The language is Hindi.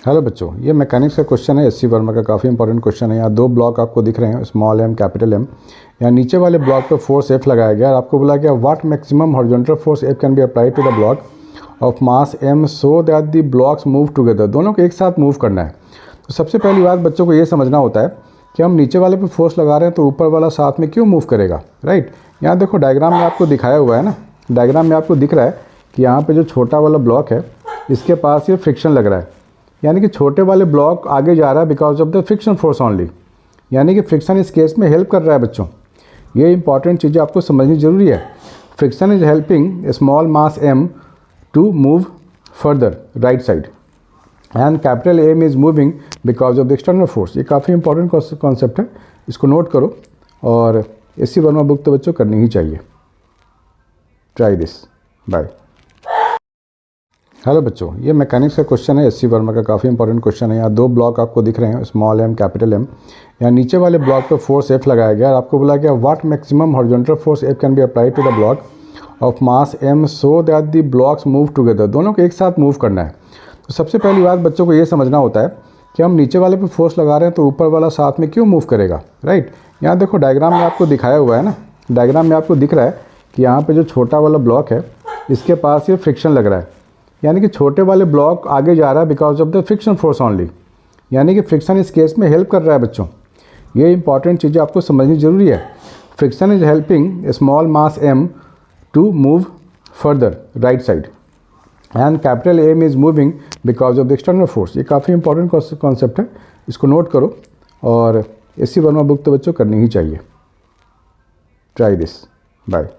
हेलो बच्चों, ये मैकेनिक्स का क्वेश्चन है एससी वर्मा का। काफ़ी इंपॉर्टेंट क्वेश्चन है। यहाँ दो ब्लॉक आपको दिख रहे हैं, स्मॉल एम कैपिटल एम। यहाँ नीचे वाले ब्लॉक पे फोर्स एफ लगाया गया और आपको बोला गया what maximum horizontal force F can be applied to the block of mass M so that the blocks move together. दोनों को एक साथ मूव करना है। तो सबसे पहली बात बच्चों को ये समझना होता है कि हम नीचे वाले पे फोर्स लगा रहे हैं तो ऊपर वाला साथ में क्यों मूव करेगा, राइट। यहाँ देखो डायग्राम में आपको दिखाया हुआ है ना, डायग्राम में आपको दिख रहा है कि यहाँ पे जो छोटा वाला ब्लॉक है इसके पास ये फ्रिक्शन लग रहा है, यानी कि छोटे वाले ब्लॉक आगे जा रहा है because of the friction force only, यानी कि फ्रिक्शन इस केस में हेल्प कर रहा है बच्चों। ये इंपॉर्टेंट चीज़ें आपको समझनी जरूरी है। Friction is helping a small mass m to move further right side and capital M is moving because of the external force. ये काफ़ी इंपॉर्टेंट कॉन्सेप्ट है, इसको नोट करो और एससी वर्मा बुक तो बच्चों करनी ही चाहिए। Try this. बाय। हेलो बच्चों, ये मैकेनिक्स का क्वेश्चन है एससी वर्मा का। काफ़ी इंपॉर्टेंट क्वेश्चन है। यहाँ दो ब्लॉक आपको दिख रहे हैं, स्मॉल एम कैपिटल एम। यहाँ नीचे वाले ब्लॉक पे फोर्स एफ लगाया गया और आपको बोला गया what maximum horizontal force F can be applied to the block of mass M so that the blocks move together. दोनों को एक साथ मूव करना है। तो सबसे पहली बात बच्चों को ये समझना होता है कि हम नीचे वाले पे फोर्स लगा रहे हैं तो ऊपर वाला साथ में क्यों मूव करेगा, राइट। यहाँ देखो डायग्राम में आपको दिखाया हुआ है ना, डायग्राम में आपको दिख रहा है कि यहाँ पे जो छोटा वाला ब्लॉक है इसके पास ये फ्रिक्शन लग रहा है, यानी कि छोटे वाले ब्लॉक आगे जा रहा है because of the friction force only, यानी कि फ्रिक्शन इस केस में हेल्प कर रहा है बच्चों। ये इंपॉर्टेंट चीज़ें आपको समझनी जरूरी है। Friction is helping a small mass m to move further right side and capital M is moving because of the external force. ये काफ़ी इंपॉर्टेंट कॉन्सेप्ट है, इसको नोट करो और एससी वर्मा बुक तो बच्चों करनी ही चाहिए। Try this. बाय।